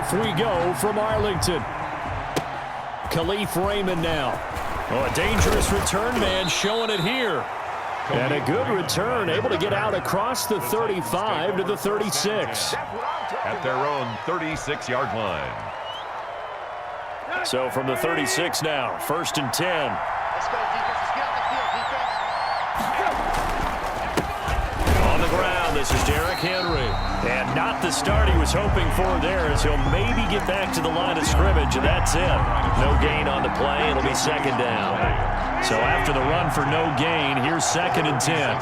off we go from Arlington. Khalif Raymond now. Oh, a dangerous return man showing it here. And a good return, able to get out across the 35 to the 36. At their own 36-yard line. So from the 36 now, 1st and 10. Let's go, defense. Let's get on the field, defense. On the ground, this is Derrick Henry. And not the start he was hoping for there, as he'll maybe get back to the line of scrimmage, and that's it. No gain on the play. It'll be 2nd down. So after the run for no gain, here's 2nd and 10.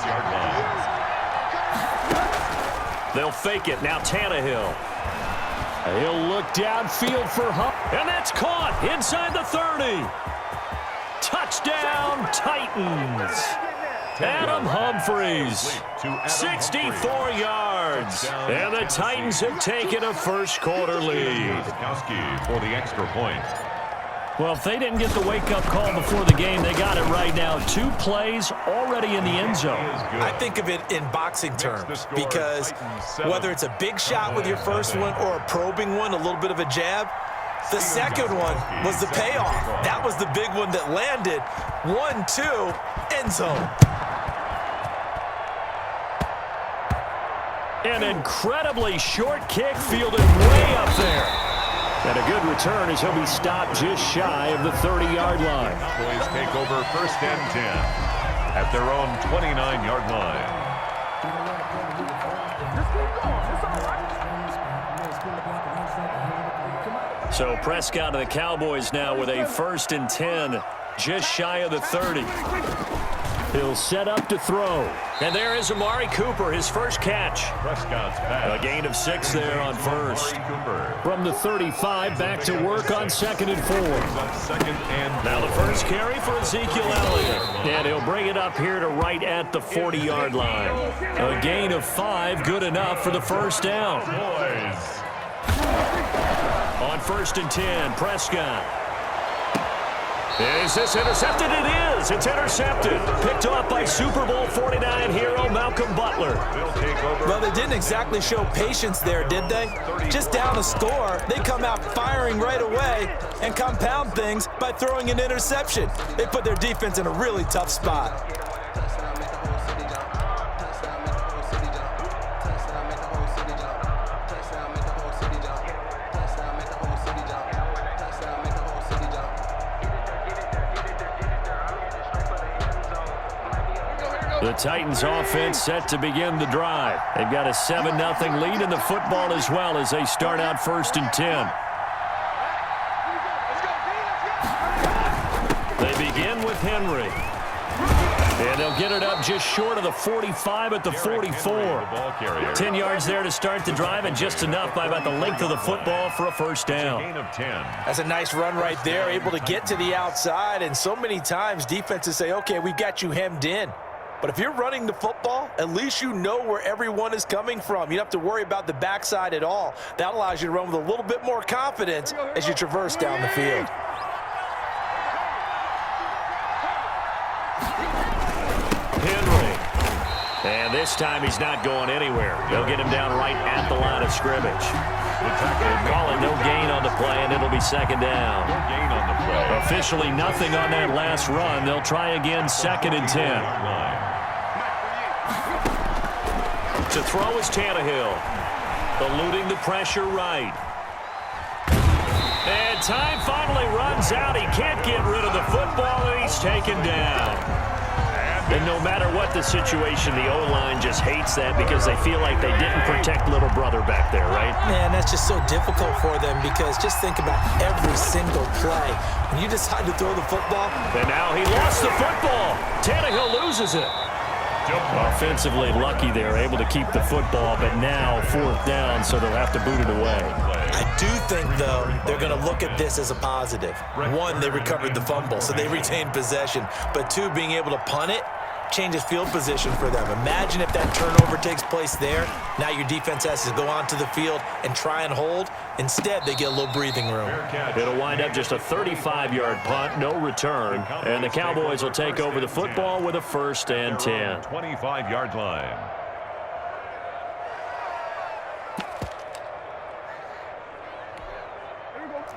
They'll fake it. Now Tannehill. He'll look downfield for Hunt. And that's caught inside the 30. Touchdown, Titans. Adam Humphries, 64 yards. And the Titans have taken a first-quarter lead. For the extra point. Well, if they didn't get the wake-up call before the game, they got it right now. 2 plays already in the end zone. I think of it in boxing terms because whether it's a big shot with your first one or a probing one, a little bit of a jab, the second one was the payoff. That was the big one that landed. 1-2, end zone. An incredibly short kick fielded way up there. And a good return as he'll be stopped just shy of the 30-yard line. Cowboys take over 1st and 10 at their own 29-yard line. So Prescott and the Cowboys now with a 1st and 10, just shy of the 30. He'll set up to throw. And there is Amari Cooper, his first catch. Prescott's pass. A gain of 6 there on first. From the 35, back to work on 2nd and 4. Now the first carry for Ezekiel Elliott. And he'll bring it up here to right at the 40-yard line. A gain of 5, good enough for the first down. On 1st and 10, Prescott. Is this intercepted? It is. It's intercepted. Picked off by Super Bowl 49 hero Malcolm Butler. Well, they didn't exactly show patience there, did they? Just down a score, they come out firing right away and compound things by throwing an interception. They put their defense in a really tough spot. The Titans offense set to begin the drive. They've got a 7-0 lead in the football as well as they start out 1st and 10. They begin with Henry. And they'll get it up just short of the 45 at the 44. 10 yards there to start the drive and just enough by about the length of the football for a first down. That's a nice run right there, able to get to the outside. And so many times defenses say, okay, we've got you hemmed in. But if you're running the football, at least you know where everyone is coming from. You don't have to worry about the backside at all. That allows you to run with a little bit more confidence as you traverse down the field. Henry. And this time he's not going anywhere. They'll get him down right at the line of scrimmage. They're calling no gain on the play, and it'll be 2nd down. No gain on the play. Officially nothing on that last run. They'll try again 2nd and 10. To throw is Tannehill. Eluding the pressure right. And time finally runs out. He can't get rid of the football, and he's taken down. And no matter what the situation, the O-line just hates that because they feel like they didn't protect little brother back there, right? Man, that's just so difficult for them because just think about every single play. When you decide to throw the football. And now he lost the football. Tannehill loses it. Offensively lucky they're able to keep the football, but now 4th down, so they'll have to boot it away. I do think, though, they're going to look at this as a positive. 1, they recovered the fumble, so they retained possession. But 2, being able to punt it changes field position for them. Imagine if that turnover takes place there. Now your defense has to go onto the field and try and hold. Instead, they get a little breathing room. It'll wind up just a 35-yard punt, no return. And the Cowboys will take over the football with a 1st and 10. 25-yard line.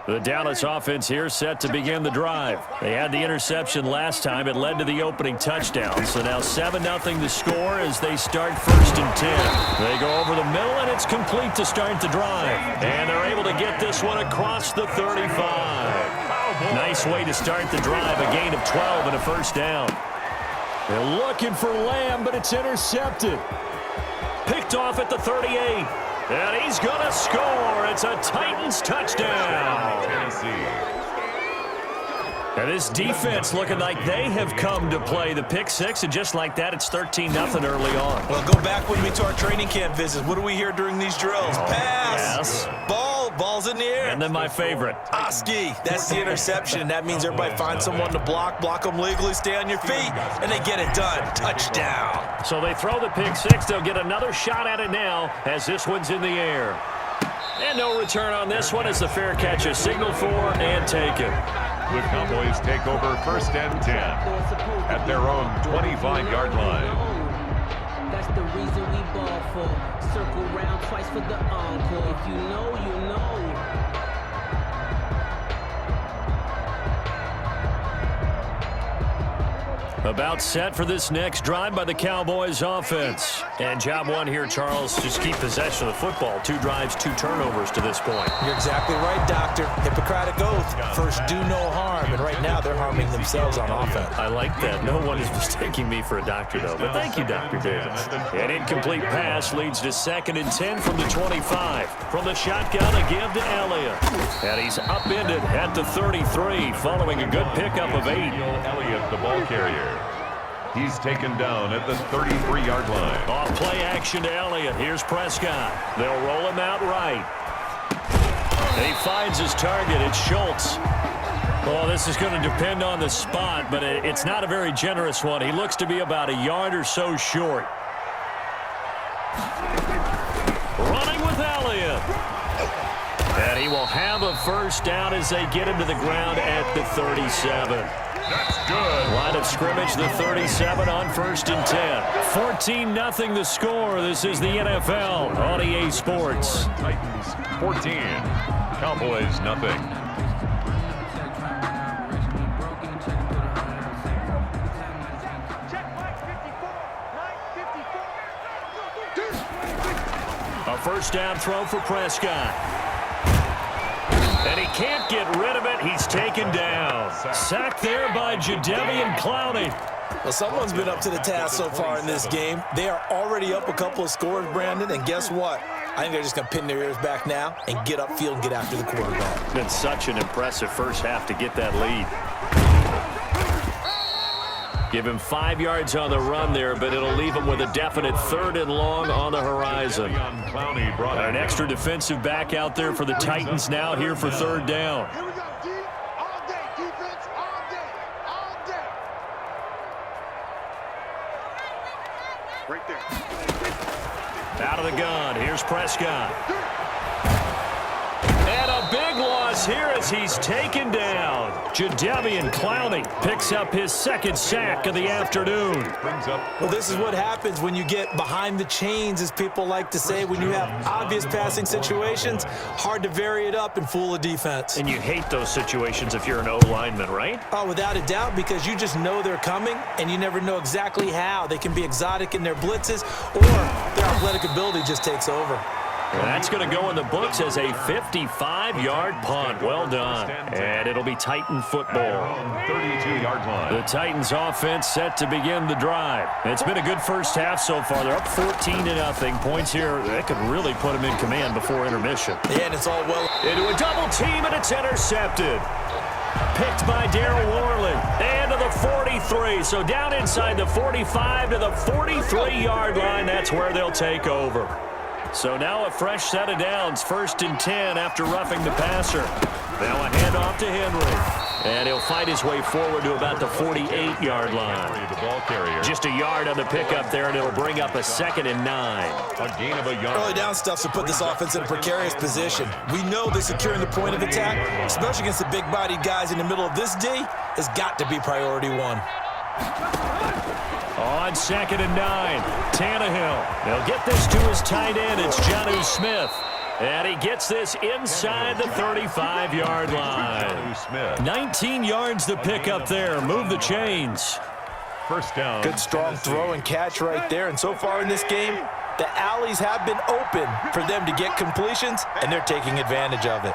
The Dallas offense here set to begin the drive. They had the interception last time. It led to the opening touchdown. So now 7-0 the score as they start 1st and 10. They go over the middle, and it's complete to start the drive. And they're able to get this one across the 35. Nice way to start the drive. A gain of 12 and a 1st down. They're looking for Lamb, but it's intercepted. Picked off at the 38. And he's going to score. It's a Titans touchdown. And this defense looking like they have come to play the pick six, and just like that, it's 13-0 early on. Well, go back with me to our training camp visits. What do we hear during these drills? Pass. Yes. Ball's in the air. And then my favorite. Oski, that's the interception, and that means everybody finds someone to block them legally, stay on your feet, and they get it done. Touchdown. So they throw the pick six. They'll get another shot at it now as this one's in the air. And no return on this one as the fair catch is signaled for and taken. The Cowboys take over 1st and 10 at their own 25-yard line. That's the reason we ball for. Circle round twice for the encore. If you know, you know. About set for this next drive by the Cowboys offense. And job one here, Charles, just keep possession of the football. 2 drives, 2 turnovers to this point. You're exactly right, Doctor. Hippocratic oath. First, do no harm. And right now, they're harming themselves on offense. I like that. No one is mistaking me for a doctor, though. But thank you, Dr. Davis. An incomplete pass leads to 2nd and 10 from the 25. From the shotgun, a give to Elliott. And he's upended at the 33, following a good pickup of 8. Elliott, the ball carrier. He's taken down at the 33-yard line. Off play action to Elliott. Here's Prescott. They'll roll him out right. And he finds his target. It's Schultz. Well, this is going to depend on the spot, but it's not a very generous one. He looks to be about a yard or so short. Running with Elliott. And he will have a 1st down as they get him to the ground at the 37. That's good. Line of scrimmage, the 37 on 1st and 10. 14-0 the score. This is the NFL on EA Sports. Titans 14. Cowboys nothing. A 1st down throw for Prescott. And he can't get rid of it. He's taken down. Sacked there by Jadeveon Clowney. Well, someone's been up to the task so far in this game. They are already up a couple of scores, Brandon, and guess what? I think they're just going to pin their ears back now and get upfield and get after the quarterback. It's been such an impressive first half to get that lead. Give him 5 yards on the run there, but it'll leave him with a definite 3rd and long on the horizon. An extra defensive back out there for the Titans now here for 3rd down. Here we go, D. All day, defense, all day, all day. Right there. Out of the gun, here's Prescott. And a big loss here as he's taken down. Jadeveon Clowney picks up his 2nd sack of the afternoon. Well, this is what happens when you get behind the chains, as people like to say. When you have obvious passing situations, hard to vary it up and fool a defense. And you hate those situations if you're an O-lineman, right? Oh, without a doubt, because you just know they're coming, and you never know exactly how. They can be exotic in their blitzes, or their athletic ability just takes over. And that's going to go in the books as a 55-yard punt. Well done. And it'll be Titan football. 32-yard line. The Titans offense set to begin the drive. It's been a good first half so far. They're up 14-0. Points here, that could really put them in command before intermission. Yeah, and it's all well. Into a double team, and it's intercepted. Picked by Darryl Worley. And to the 43. So down inside the 45 to the 43-yard line. That's where they'll take over. So now a fresh set of downs, 1st and 10 after roughing the passer. Now a handoff to Henry. And he'll fight his way forward to about the 48-yard line. The ball carrier. Just a yard on the pickup there, and it'll bring up a 2nd and 9. A gain of a yard. Early down stuff to put this offense in a precarious position. We know that securing the point of attack, especially against the big-bodied guys in the middle of this D, has got to be priority 1. On 2nd and 9, Tannehill. They'll get this to his tight end. It's Jonnu Smith. And he gets this inside the 35-yard line. 19 yards to pick up there. Move the chains. First down. Good strong throw and catch right there. And so far in this game, the alleys have been open for them to get completions, and they're taking advantage of it.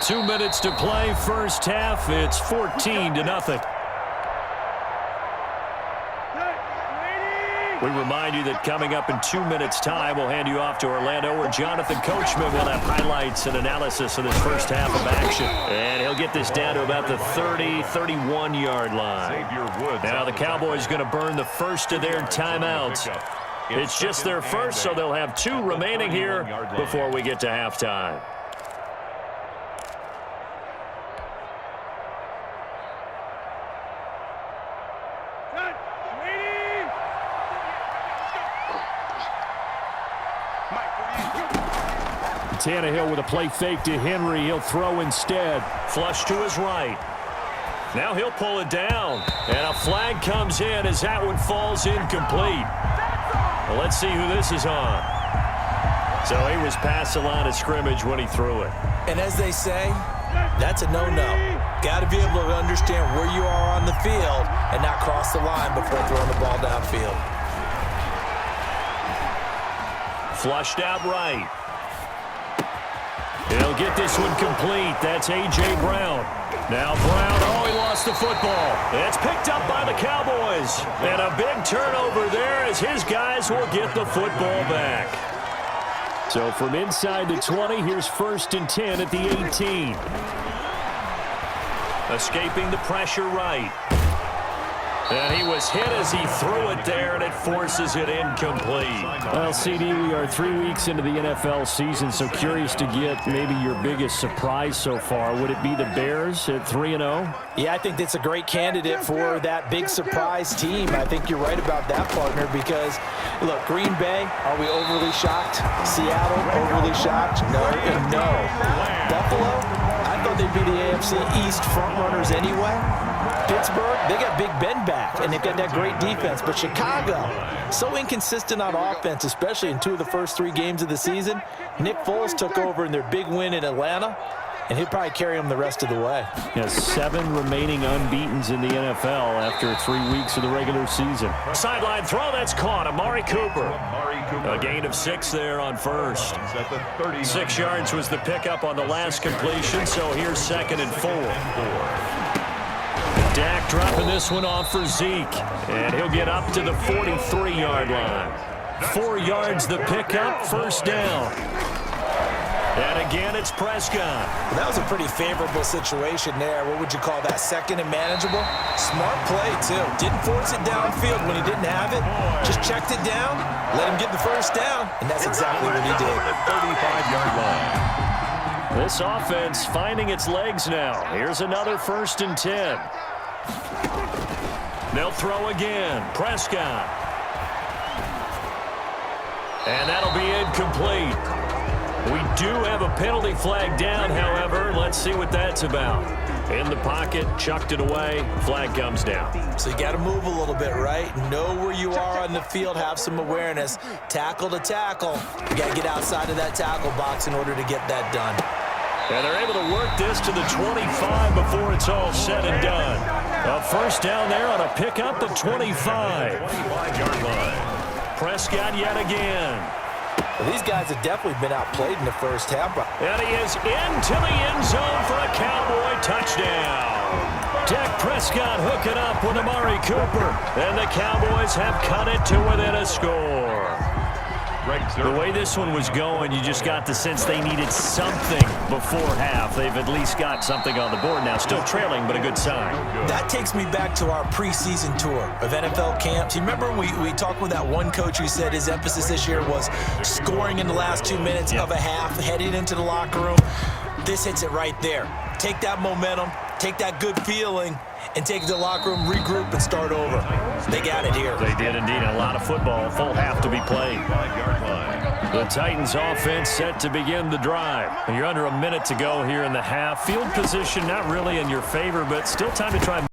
Two minutes to play, first half. It's 14-0. We remind you that coming up in 2 minutes' time, we'll hand you off to Orlando, where Jonathan Coachman will have highlights and analysis of this first half of action. And he'll get this down to about the 30, 31-yard line. Now the Cowboys going to burn the first of their timeouts. It's just their first, so they'll have two remaining here before we get to halftime. Tannehill with a play fake to Henry. He'll throw instead. Flush to his right. Now he'll pull it down. And a flag comes in as that one falls incomplete. Well, let's see who this is on. So he was past the line of scrimmage when he threw it. And as they say, that's a no-no. Got to be able to understand where you are on the field and not cross the line before throwing the ball downfield. Flushed out right. He'll get this one complete. That's A.J. Brown. Now Brown, he lost the football. It's picked up by the Cowboys. And a big turnover there as his guys will get the football back. So from inside the 20, here's 1st and 10 at the 18. Escaping the pressure right. And he was hit as he threw it there, and it forces it incomplete. Well, CD, we are 3 weeks into the NFL season, so curious to get maybe your biggest surprise so far. Would it be the Bears at 3-0? Yeah, I think that's a great candidate for that big surprise team. I think you're right about that, partner, because, look, Green Bay, are we overly shocked? Seattle, overly shocked? No and no. Buffalo, I thought they'd be the AFC East frontrunners anyway. Pittsburgh, they got Big Ben back, and they've got that great defense. But Chicago, so inconsistent on offense, especially in 2 of the first 3 games of the season. Nick Foles took over in their big win in Atlanta, and he'll probably carry them the rest of the way. He has 7 remaining unbeatens in the NFL after 3 weeks of the regular season. Sideline throw, that's caught. Amari Cooper. A gain of 6 there on first. 6 yards was the pickup on the last completion, so here's 2nd and 4. Dak dropping this one off for Zeke, and he'll get up to the 43-yard line. 4 yards the pickup, first down. And again, it's Prescott. Well, that was a pretty favorable situation there. What would you call that, 2nd and manageable? Smart play, too. Didn't force it downfield when he didn't have it. Just checked it down, let him get the first down, and that's exactly what he did. 35-yard line. This offense finding its legs now. Here's another 1st and 10. They'll throw again. Prescott. And that'll be incomplete. We do have a penalty flag down, however. Let's see what that's about. In the pocket, chucked it away. Flag comes down. So you got to move a little bit, right? Know where you are on the field. Have some awareness. Tackle to tackle. You got to get outside of that tackle box in order to get that done. And they're able to work this to the 25 before it's all said and done. A first down there on a pickup at 25. 25-yard line. Prescott yet again. Well, these guys have definitely been outplayed in the first half. And he is into the end zone for a Cowboy touchdown. Dak Prescott hooking up with Amari Cooper. And the Cowboys have cut it to within a score. The way this one was going, you just got the sense they needed something before half. They've at least got something on the board now. Still trailing, but a good sign. That takes me back to our preseason tour of NFL camps. You remember we talked with that one coach who said his emphasis this year was scoring in the last 2 minutes of a half, heading into the locker room. This hits it right there. Take that momentum, take that good feeling, and take it to the locker room, regroup, and start over. They got it here. They did indeed. A lot of football, full half to be played. 5-yard line. The Titans offense set to begin the drive. You're under a minute to go here in the half. Field position not really in your favor, but still time to try